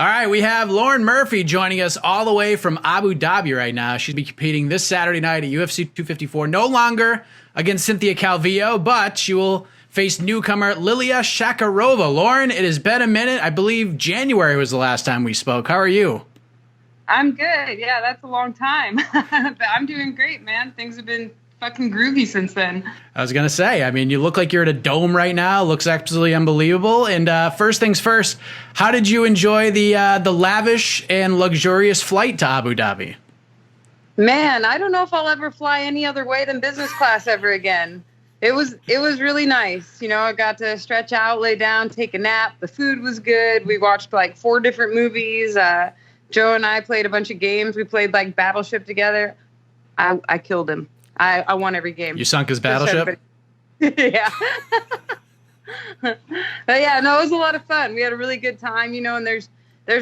All right, we have Lauren Murphy joining us all the way from Abu Dhabi right now. She'll be competing this Saturday night at UFC 254, no longer against Cynthia Calvillo, but she will face newcomer Liliya Shakirova. Lauren, it has been a minute. I believe January was the last time we spoke. How are you? I'm good. Yeah, that's a long time. But I'm doing great, man. Things have been fucking groovy since then. I was going to say, I mean, you look like you're at a dome right now. Looks absolutely unbelievable. And first things first, how did you enjoy the lavish and luxurious flight to Abu Dhabi? Man, I don't know if I'll ever fly any other way than business class ever again. It was really nice. You know, I got to stretch out, lay down, take a nap. The food was good. We watched like 4 different movies. Joe and I played a bunch of games. We played like Battleship together. I killed him. I won every game. You sunk his battleship? Yeah. But yeah, no, it was a lot of fun. We had a really good time, you know, and there's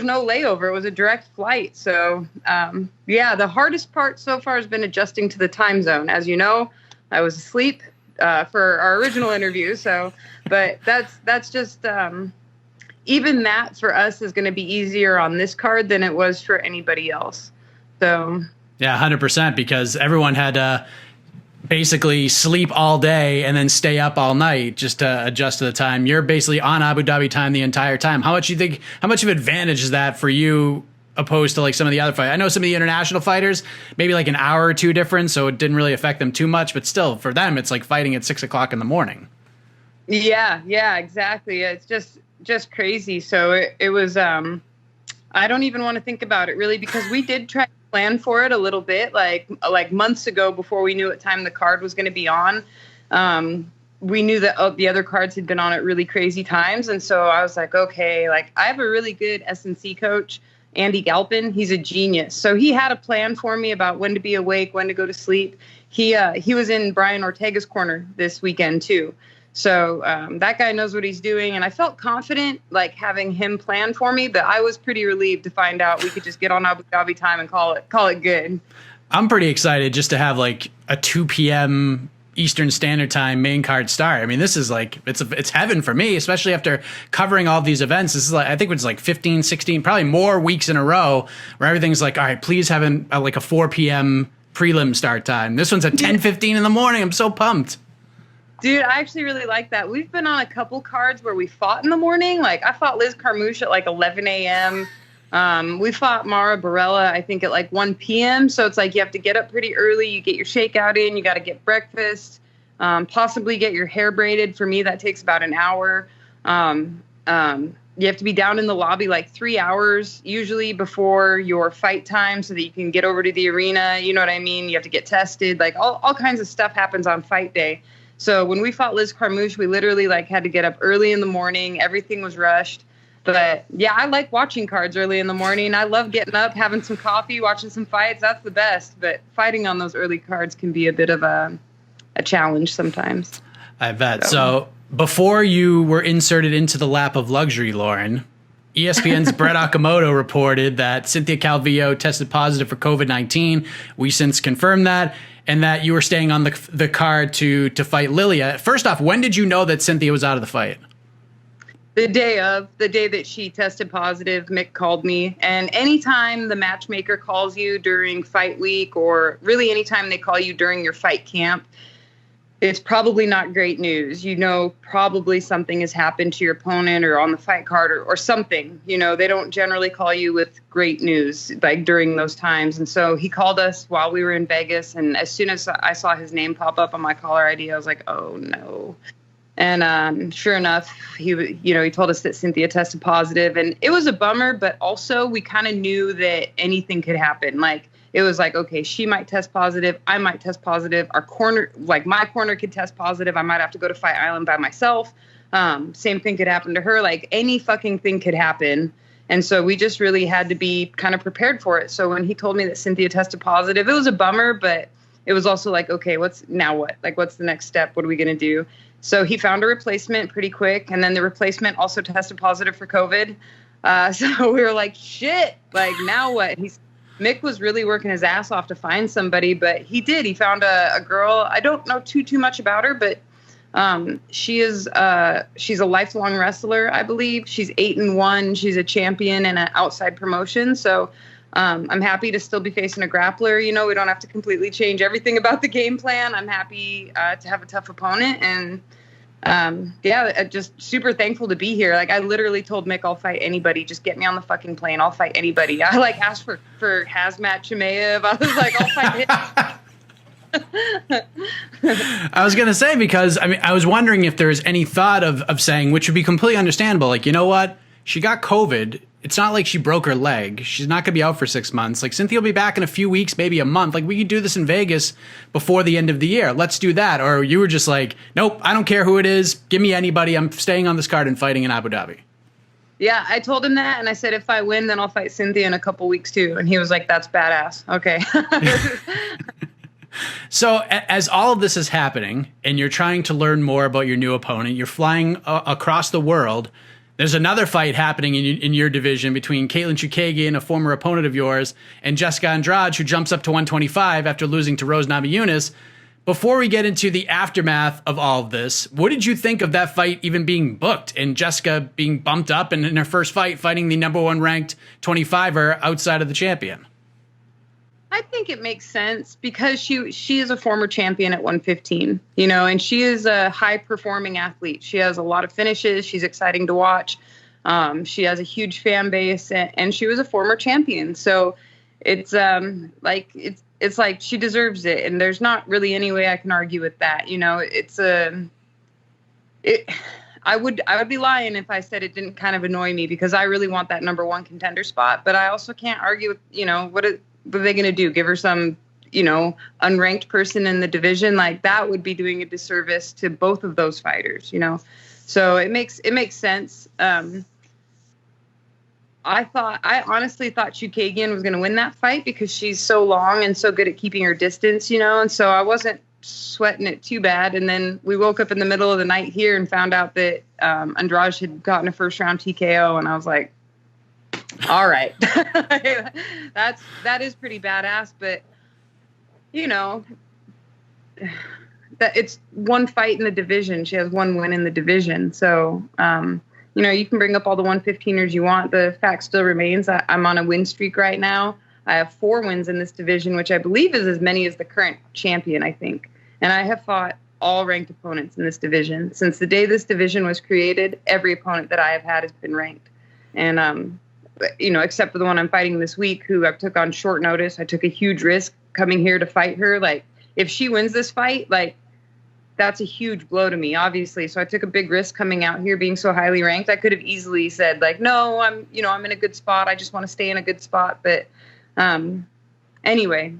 no layover. It was a direct flight. So, yeah, the hardest part so far has been adjusting to the time zone. As you know, I was asleep for our original interview. So, but that's just, even that for us is going to be easier on this card than it was for anybody else. So. Yeah, 100%, because everyone had to basically sleep all day and then stay up all night just to adjust to the time. You're basically on Abu Dhabi time the entire time. How much of an advantage is that for you opposed to like some of the other fighters? I know some of the international fighters, maybe like an hour or two difference, so it didn't really affect them too much, but still for them, it's like fighting at 6 o'clock in the morning. Yeah, exactly. It's just crazy. So it was, I don't even want to think about it really, because we did try plan for it a little bit, like months ago before we knew what time the card was going to be on. We knew that the other cards had been on at really crazy times. And so I was like, okay, like I have a really good S&C coach, Andy Galpin. He's a genius. So he had a plan for me about when to be awake, when to go to sleep. He was in Brian Ortega's corner this weekend too. So that guy knows what he's doing. And I felt confident, like having him plan for me, but I was pretty relieved to find out we could just get on Abu Dhabi time and call it good. I'm pretty excited just to have like a 2 p.m. Eastern Standard Time main card start. I mean, this is like, it's heaven for me, especially after covering all these events. This is like, I think it's like 15, 16, probably more weeks in a row where everything's like, all right, please have like a 4 p.m. prelim start time. This one's at 10:15 in the morning. I'm so pumped. Dude, I actually really like that. We've been on a couple cards where we fought in the morning. Like, I fought Liz Carmouche at like 11 a.m. We fought Mara Barella, I think, at like 1 p.m. So it's like you have to get up pretty early. You get your shakeout in. You got to get breakfast, possibly get your hair braided. For me, that takes about an hour. You have to be down in the lobby like 3 hours, usually before your fight time, so that you can get over to the arena. You know what I mean? You have to get tested. Like, all kinds of stuff happens on fight day. So when we fought Liz Carmouche, we literally like had to get up early in the morning. Everything was rushed. But yeah, I like watching cards early in the morning. I love getting up, having some coffee, watching some fights. That's the best. But fighting on those early cards can be a bit of a challenge sometimes. I bet. So before you were inserted into the lap of luxury, Lauren, ESPN's Brett Okamoto reported that Cynthia Calvillo tested positive for COVID-19. We since confirmed that. And that you were staying on the card to fight Liliya. First off, when did you know that Cynthia was out of the fight? The day that she tested positive, Mick called me. And anytime the matchmaker calls you during fight week, or really anytime they call you during your fight camp, it's probably not great news. You know, probably something has happened to your opponent or on the fight card or something. You know, they don't generally call you with great news like during those times. And so he called us while we were in Vegas. And as soon as I saw his name pop up on my caller ID, I was like, oh no. And sure enough, he told us that Cynthia tested positive, and it was a bummer, but also we kind of knew that anything could happen. Like, it was like, okay, she might test positive. I might test positive. Our corner, like my corner could test positive. I might have to go to Fight Island by myself. Same thing could happen to her. Like, any fucking thing could happen. And so we just really had to be kind of prepared for it. So when he told me that Cynthia tested positive, it was a bummer, but it was also like, okay, what's the next step? What are we going to do? So he found a replacement pretty quick. And then the replacement also tested positive for COVID. So we were like, shit, like, now what? Mick was really working his ass off to find somebody, but he did. He found a girl. I don't know too much about her, but She's a lifelong wrestler, I believe. She's 8-1. She's a champion in an outside promotion. So I'm happy to still be facing a grappler. You know, we don't have to completely change everything about the game plan. I'm happy to have a tough opponent. And just super thankful to be here. Like, I literally told Mick, I'll fight anybody. Just get me on the fucking plane. I'll fight anybody. I like asked for Hazmat Chimaev. I was like, I'll fight him. I was going to say, because I was wondering if there's any thought of saying, which would be completely understandable, like, you know what? She got COVID. It's not like she broke her leg. She's not going to be out for 6 months. Like, Cynthia will be back in a few weeks, maybe a month. Like, we could do this in Vegas before the end of the year. Let's do that. Or you were just like, nope, I don't care who it is. Give me anybody. I'm staying on this card and fighting in Abu Dhabi. Yeah, I told him that, and I said, if I win, then I'll fight Cynthia in a couple weeks too. And he was like, that's badass. Okay. So as all of this is happening and you're trying to learn more about your new opponent, you're flying across the world. There's another fight happening in your division between Katlyn Chookagian, a former opponent of yours, and Jessica Andrade, who jumps up to 125 after losing to Rose Namajunas. Before we get into the aftermath of all of this, what did you think of that fight even being booked and Jessica being bumped up and in her first fight fighting the number one ranked 25er outside of the champion? I think it makes sense because she is a former champion at 115, you know, and she is a high performing athlete. She has a lot of finishes. She's exciting to watch. She has a huge fan base, and she was a former champion. So it's like she deserves it, and there's not really any way I can argue with that. You know, I would be lying if I said it didn't kind of annoy me, because I really want that number one contender spot. But I also can't argue with, you know, what are they going to do? Give her some, you know, unranked person in the division? Like, that would be doing a disservice to both of those fighters, you know? So it makes sense. I honestly thought Chookagian was going to win that fight because she's so long and so good at keeping her distance, you know? And so I wasn't sweating it too bad. And then we woke up in the middle of the night here and found out that Andrade had gotten a first round TKO. And I was like, all right, that is pretty badass. But, you know, that it's one fight in the division. She has one win in the division. So, you know, you can bring up all the 115ers you want. The fact still remains I'm on a win streak right now. I have 4 wins in this division, which I believe is as many as the current champion, I think. And I have fought all ranked opponents in this division. Since the day this division was created, every opponent that I have had has been ranked. And, you know, except for the one I'm fighting this week, who I took on short notice. I took a huge risk coming here to fight her. Like, if she wins this fight, like, that's a huge blow to me, obviously. So I took a big risk coming out here being so highly ranked. I could have easily said, like, no, I'm in a good spot. I just want to stay in a good spot. But anyway,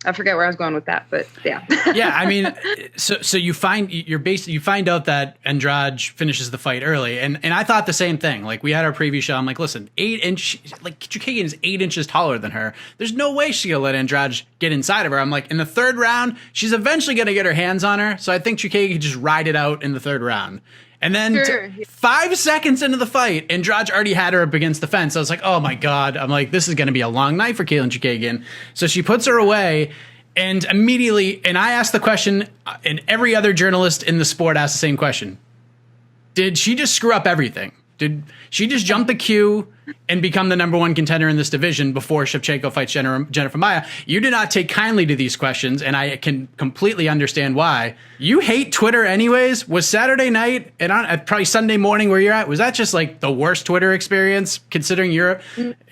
I forget where I was going with that, but yeah. Yeah, I mean, so you find out that Andrade finishes the fight early, and I thought the same thing. Like, we had our preview show. I'm like, listen, Chookagian is 8 inches taller than her. There's no way she's gonna let Andrade get inside of her. I'm like, in the third round, she's eventually gonna get her hands on her. So I think Chookagian could just ride it out in the third round. And then 5 seconds into the fight, Andrade already had her up against the fence. I was like, oh my God. I'm like, this is going to be a long night for Katlyn Chookagian. So she puts her away, and immediately, and I asked the question, and every other journalist in the sport asked the same question. Did she just screw up everything? Did she just jump the queue and become the number one contender in this division before Shevchenko fights Jennifer Maia? You did not take kindly to these questions, and I can completely understand why. You hate Twitter anyways. Was Saturday night and probably Sunday morning where you're at, was that just like the worst Twitter experience, considering you're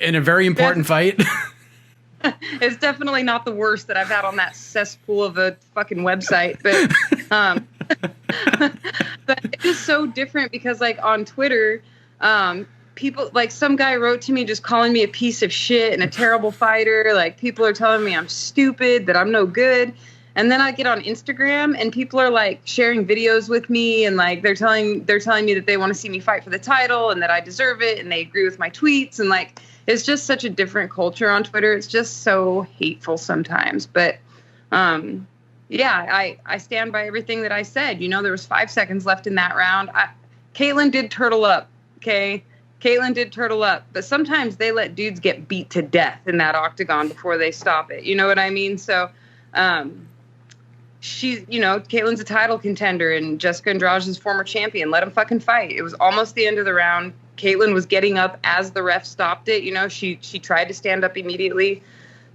in a very important fight? It's definitely not the worst that I've had on that cesspool of a fucking website, but but it is so different because, like, on Twitter, people, like, some guy wrote to me just calling me a piece of shit and a terrible fighter. Like, people are telling me I'm stupid, that I'm no good. And then I get on Instagram and people are like sharing videos with me, and like they're telling me that they want to see me fight for the title and that I deserve it, and they agree with my tweets, and like, it's just such a different culture on Twitter. It's just so hateful sometimes. But yeah, I stand by everything that I said. You know, there was 5 seconds left in that round. Katlyn did turtle up, okay? Katlyn did turtle up. But sometimes they let dudes get beat to death in that octagon before they stop it. You know what I mean? So she's, Katlyn's a title contender and Jessica Andrade is former champion. Let them fucking fight. It was almost the end of the round. Katlyn was getting up as the ref stopped it. She tried to stand up immediately.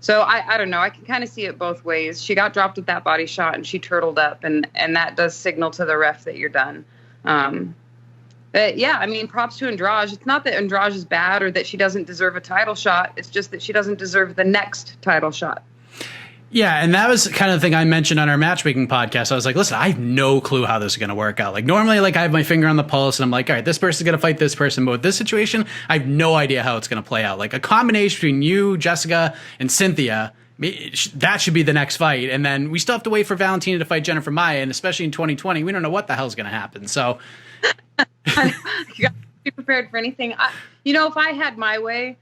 So I don't know. I can kind of see it both ways. She got dropped with that body shot and she turtled up, and that does signal to the ref that you're done. But yeah, I mean, props to Andrade. It's not that Andrade is bad or that she doesn't deserve a title shot. It's just that she doesn't deserve the next title shot. Yeah, and that was kind of the thing I mentioned on our matchmaking podcast. I was like, listen, I have no clue how this is going to work out. Like, normally, like, I have my finger on the pulse, and I'm like, all right, this person's going to fight this person. But with this situation, I have no idea how it's going to play out. Like, a combination between you, Jessica, and Cynthia, that should be the next fight. And then we still have to wait for Valentina to fight Jennifer Maia, and especially in 2020, we don't know what the hell's going to happen. So you got to be prepared for anything. If I had my way,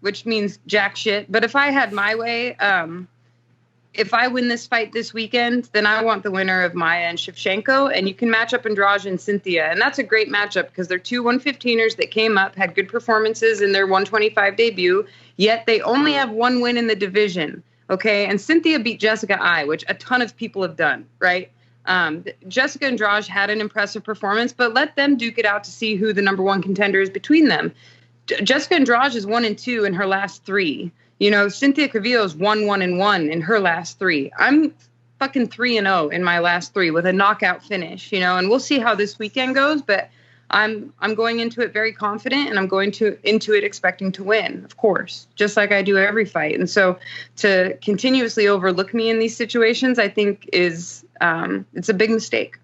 which means jack shit, but if I had my way, if I win this fight this weekend, then I want the winner of Maia and Shevchenko, and you can match up Andrade and Cynthia. And that's a great matchup because they're two 115ers that came up, had good performances in their 125 debut, yet they only have one win in the division. Okay. And Cynthia beat Jessica I, which a ton of people have done, right? Jessica Andrade had an impressive performance, but let them duke it out to see who the number one contender is between them. Jessica Andrade is 1-2 in her last three. Cynthia Calvillo is 1-1 in her last three. I'm fucking 3-0 in my last three with a knockout finish, and we'll see how this weekend goes, but I'm going into it very confident, and I'm going into it expecting to win, of course, just like I do every fight. And so to continuously overlook me in these situations, I think is it's a big mistake.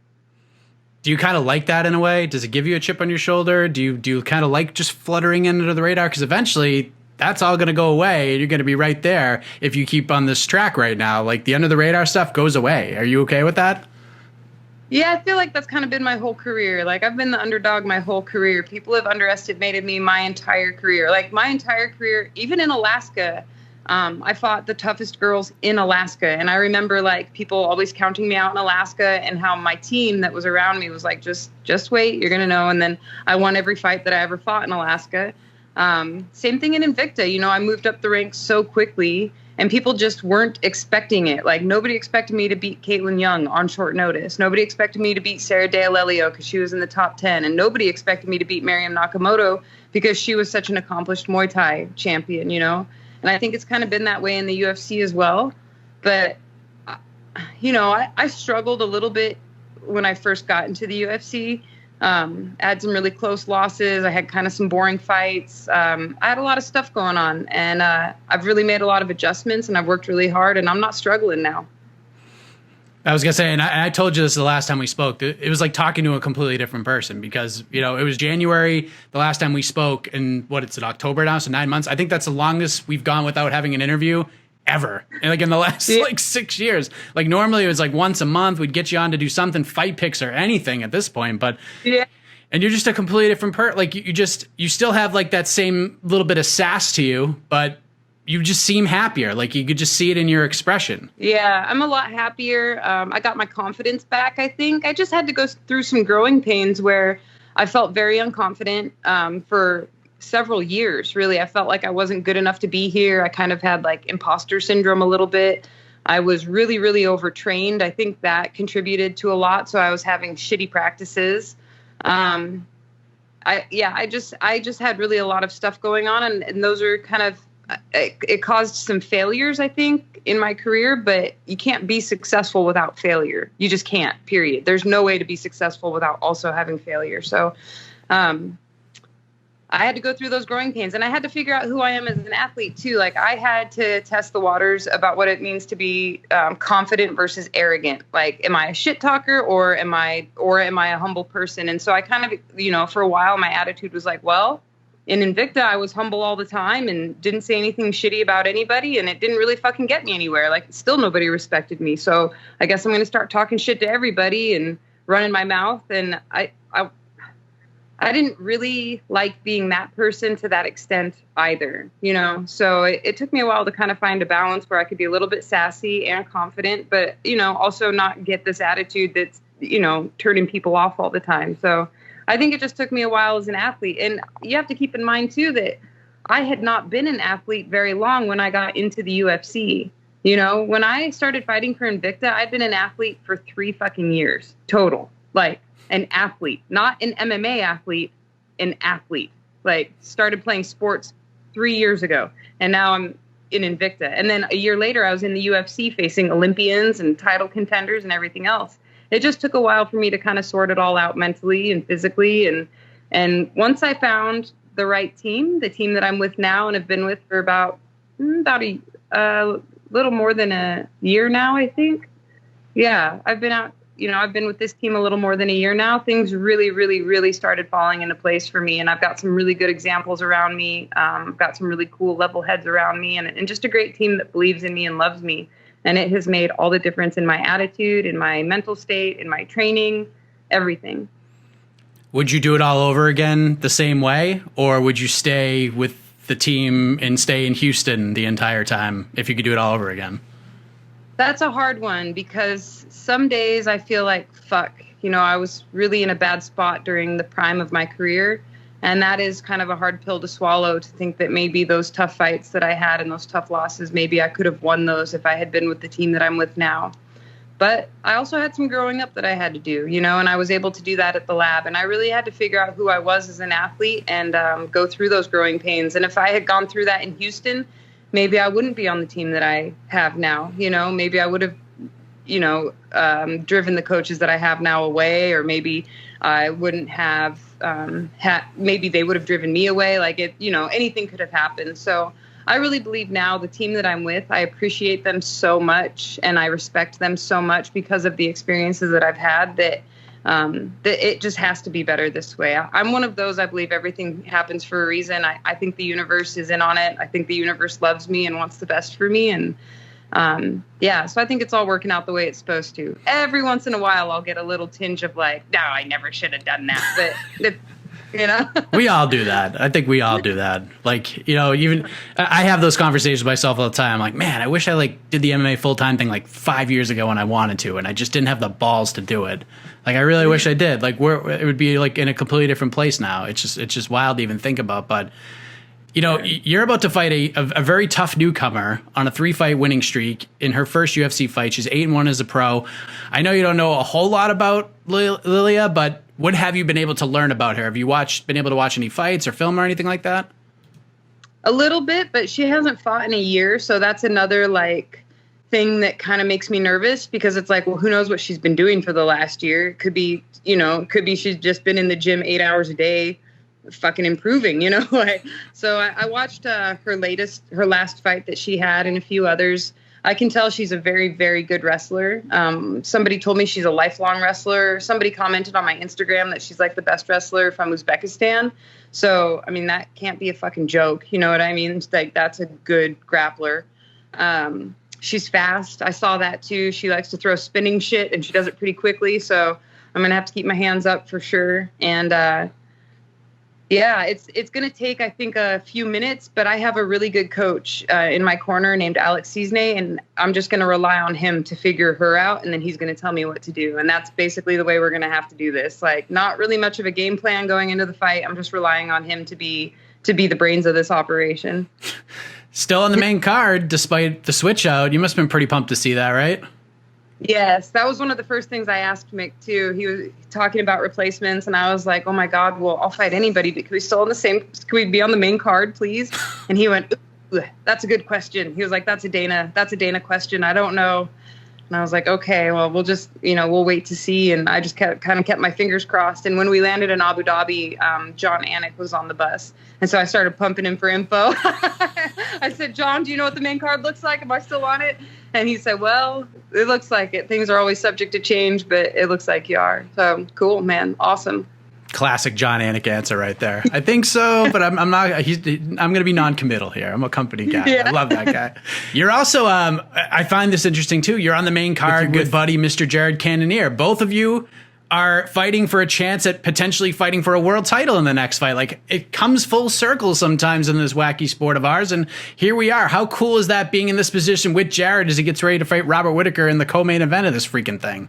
Do you kind of like that in a way? Does it give you a chip on your shoulder? Do you kind of like just fluttering under the radar? Because eventually that's all going to go away. You're going to be right there if you keep on this track right now. Like, the under the radar stuff goes away. Are you okay with that? Yeah, I feel like that's kind of been my whole career. Like, I've been the underdog my whole career. People have underestimated me my entire career. Like, my entire career, even in Alaska, I fought the toughest girls in Alaska. And I remember, like, people always counting me out in Alaska, and how my team that was around me was like, just wait, you're going to know. And then I won every fight that I ever fought in Alaska. Same thing in Invicta. I moved up the ranks so quickly, and people just weren't expecting it. Like, nobody expected me to beat Caitlin Young on short notice. Nobody expected me to beat Sarah D'Alelio because she was in the top 10. And nobody expected me to beat Miriam Nakamoto because she was such an accomplished Muay Thai champion, And I think it's kind of been that way in the UFC as well. But, I struggled a little bit when I first got into the UFC. I had some really close losses. I had kind of some boring fights. I had a lot of stuff going on, and I've really made a lot of adjustments, and I've worked really hard, and I'm not struggling now. I was going to say, and I told you this the last time we spoke, it was like talking to a completely different person because, it was January the last time we spoke, and it's in October now, so 9 months. I think that's the longest we've gone without having an interview ever. And like in the last 6 years. Like, normally it was like once a month we'd get you on to do something, fight picks or anything at this point, but yeah. And you're just a completely different person. Like, you still have like that same little bit of sass to you, but you just seem happier. Like, you could just see it in your expression. Yeah, I'm a lot happier. I got my confidence back, I think. I just had to go through some growing pains where I felt very unconfident for several years, really. I felt like I wasn't good enough to be here. I kind of had like imposter syndrome a little bit. I was really, really overtrained. I think that contributed to a lot. So I was having shitty practices. I just had really a lot of stuff going on, and those are kind of, it caused some failures, I think, in my career, but you can't be successful without failure. You just can't, period. There's no way to be successful without also having failure. So, I had to go through those growing pains, and I had to figure out who I am as an athlete too. Like, I had to test the waters about what it means to be confident versus arrogant. Like, am I a shit talker or am I a humble person? And so I kind of, for a while, my attitude was like, well, in Invicta, I was humble all the time and didn't say anything shitty about anybody, and it didn't really fucking get me anywhere. Like, still nobody respected me. So I guess I'm going to start talking shit to everybody and running my mouth. And I didn't really like being that person to that extent either, So it took me a while to kind of find a balance where I could be a little bit sassy and confident, but, also not get this attitude that's, turning people off all the time. So I think it just took me a while as an athlete. And you have to keep in mind, too, that I had not been an athlete very long when I got into the UFC. You know, when I started fighting for Invicta, I'd been an athlete for 3 fucking years total. Like an athlete, not an MMA athlete, an athlete. Like started playing sports 3 years ago, and now I'm in Invicta. And then a year later, I was in the UFC facing Olympians and title contenders and everything else. It just took a while for me to kind of sort it all out mentally and physically. And once I found the right team, the team that I'm with now and have been with for about a little more than a year now, I think. Yeah, I've been with this team a little more than a year now. Things really, really, really started falling into place for me. And I've got some really good examples around me. I've got some really cool level heads around me and just a great team that believes in me and loves me. And it has made all the difference in my attitude, in my mental state, in my training, everything. Would you do it all over again the same way? Or would you stay with the team and stay in Houston the entire time if you could do it all over again? That's a hard one because some days I feel like, fuck, I was really in a bad spot during the prime of my career. And that is kind of a hard pill to swallow, to think that maybe those tough fights that I had and those tough losses, maybe I could have won those if I had been with the team that I'm with now. But I also had some growing up that I had to do, and I was able to do that at the lab. And I really had to figure out who I was as an athlete and go through those growing pains. And if I had gone through that in Houston, maybe I wouldn't be on the team that I have now. Maybe I would have, driven the coaches that I have now away, or maybe I wouldn't have, maybe they would have driven me away. Like anything could have happened. So I really believe now the team that I'm with, I appreciate them so much and I respect them so much because of the experiences that I've had that it just has to be better this way. I'm one of those, I believe everything happens for a reason. I think the universe is in on it. I think the universe loves me and wants the best for me. And so I think it's all working out the way it's supposed to. Every once in a while, I'll get a little tinge of like, no, I never should have done that. But we all do that. I think we all do that. Like, even I have those conversations with myself all the time. I'm like, man, I wish I did the MMA full-time thing 5 years ago when I wanted to, and I just didn't have the balls to do it. Like, I really wish I did. Like, it would be in a completely different place now. It's just wild to even think about. But you're about to fight a very tough newcomer on a 3-fight winning streak in her first UFC fight. She's 8-1 as a pro. I know you don't know a whole lot about Liliya, but what have you been able to learn about her? Have you been able to watch any fights or film or anything like that? A little bit, but she hasn't fought in a year. So that's another thing that kind of makes me nervous because it's like, well, who knows what she's been doing for the last year? It could be, she's just been in the gym 8 hours a day, fucking improving, So I watched her last fight that she had and a few others. I can tell she's a very, very good wrestler. Somebody told me she's a lifelong wrestler. Somebody commented on my Instagram that she's the best wrestler from Uzbekistan. So, I mean, that can't be a fucking joke. You know what I mean? It's that's a good grappler. She's fast. I saw that too. She likes to throw spinning shit and she does it pretty quickly. So I'm going to have to keep my hands up for sure. And, it's going to take, I think, a few minutes, but I have a really good coach in my corner named Alex Cisne, and I'm just going to rely on him to figure her out, and then he's going to tell me what to do. And that's basically the way we're going to have to do this. Not really much of a game plan going into the fight. I'm just relying on him to be the brains of this operation. Still on the main card, despite the switch out. You must have been pretty pumped to see that, right? Yes, that was one of the first things I asked Mick too. He was talking about replacements, and I was like, "Oh my God, well, I'll fight anybody, but can we be on the main card, please?" And he went, "Ooh, that's a good question." He was like, "That's a Dana question. I don't know." And I was like, "Okay, well, we'll just, we'll wait to see." And I just kept my fingers crossed. And when we landed in Abu Dhabi, John Anik was on the bus, and so I started pumping him for info. I said, "John, do you know what the main card looks like? Am I still on it?" And he said, "Well, it looks like it. Things are always subject to change, but it looks like you are." So cool, man. Awesome. Classic John Anik answer right there. I think so, but I'm not. I'm going to be non-committal here. I'm a company guy. Yeah. I love that guy. You're also. I find this interesting too. You're on the main card with buddy Mr. Jared Cannonier. Both of you are fighting for a chance at potentially fighting for a world title in the next fight. It comes full circle sometimes in this wacky sport of ours, and here we are. How cool is that being in this position with Jared as he gets ready to fight Robert Whittaker in the co-main event of this freaking thing?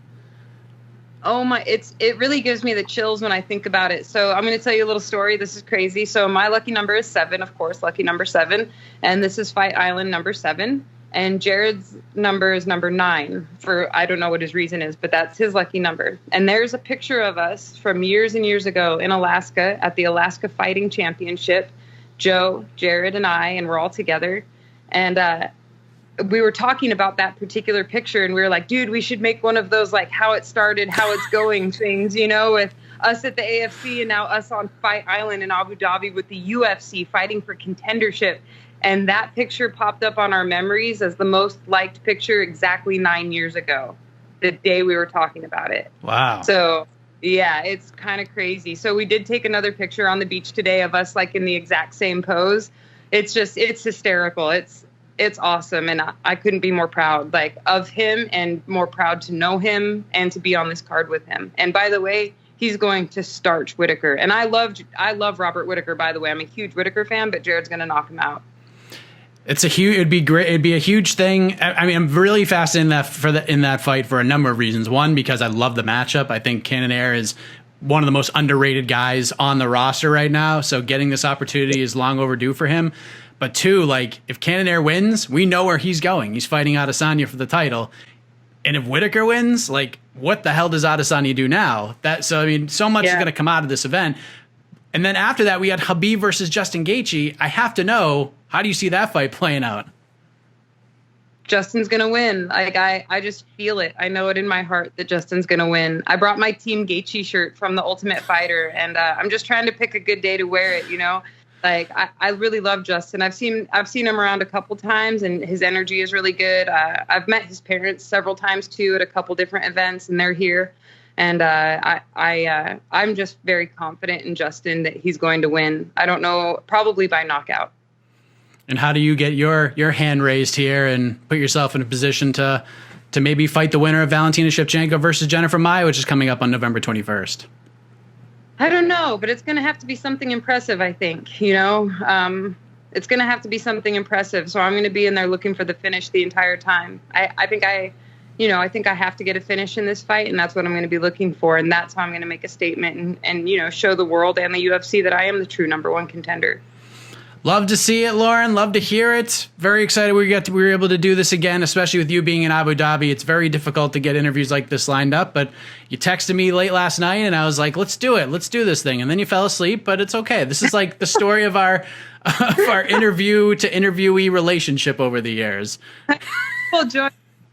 Oh my, it really gives me the chills when I think about it. So I'm going to tell you a little story. This is crazy. So my lucky number is 7, of course, lucky number 7. And this is Fight Island number 7. And Jared's number is number 9 for, I don't know what his reason is, but that's his lucky number. And there's a picture of us from years and years ago in Alaska at the Alaska Fighting Championship. Joe, Jared, and I, and we're all together. And we were talking about that particular picture, and we were like, dude, we should make one of those, like, how it started, how it's going things, you know, with us at the AFC and now us on Fight Island in Abu Dhabi with the UFC fighting for contendership. And that picture popped up on our memories as the most liked picture exactly 9 years ago, the day we were talking about it. Wow. So, yeah, it's kind of crazy. So we did take another picture on the beach today of us, like, in the exact same pose. It's hysterical. It's awesome. And I couldn't be more proud, like, of him, and more proud to know him and to be on this card with him. And by the way, he's going to starch Whitaker. And I love Robert Whitaker, by the way. I'm a huge Whitaker fan, but Jared's going to knock him out. It'd be great. It'd be a huge thing. I mean, I'm really fascinated in that fight for a number of reasons. One, because I love the matchup. I think Cannonier is one of the most underrated guys on the roster right now. So getting this opportunity is long overdue for him. But two, like, if Cannonier wins, we know where he's going. He's fighting Adesanya for the title. And if Whitaker wins, like, what the hell does Adesanya do now? So much is going to come out of this event. And then after that, we had Khabib versus Justin Gaethje. I have to know, how do you see that fight playing out? Justin's going to win. Like, I just feel it. I know it in my heart that Justin's going to win. I brought my Team Gaethje shirt from The Ultimate Fighter, and I'm just trying to pick a good day to wear it, you know? Like, I really love Justin. I've seen him around a couple times, and his energy is really good. I've met his parents several times, too, at a couple different events, and they're here. And I'm just very confident in Justin that he's going to win. I don't know, probably by knockout. And how do you get your hand raised here and put yourself in a position to maybe fight the winner of Valentina Shevchenko versus Jennifer Maia, which is coming up on November 21st? I don't know, but it's going to have to be something impressive, I think. You know, it's going to have to be something impressive. So I'm going to be in there looking for the finish the entire time. I think I have to get a finish in this fight, and that's what I'm going to be looking for. And that's how I'm going to make a statement and you know, show the world and the UFC that I am the true number 1 contender. Love to see it, Lauren. Love to hear it. Very excited we were able to do this again, especially with you being in Abu Dhabi. It's very difficult to get interviews like this lined up, but you texted me late last night, and I was like, let's do it. Let's do this thing. And then you fell asleep, but it's okay. This is like the story of our interview to interviewee relationship over the years. Well, Joy,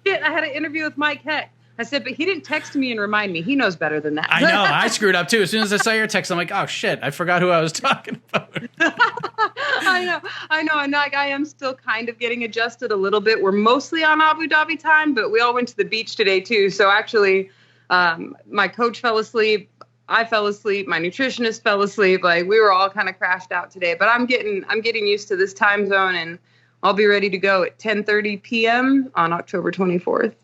I had an interview with Mike Heck. I said, but he didn't text me and remind me. He knows better than that. I know. I screwed up, too. As soon as I saw your text, I'm like, oh, shit. I forgot who I was talking about. I know. And like, I am still kind of getting adjusted a little bit. We're mostly on Abu Dhabi time, but we all went to the beach today, too. So actually, my coach fell asleep. I fell asleep. My nutritionist fell asleep. Like, we were all kind of crashed out today. But I'm getting used to this time zone, and I'll be ready to go at 10:30 p.m. on October 24th.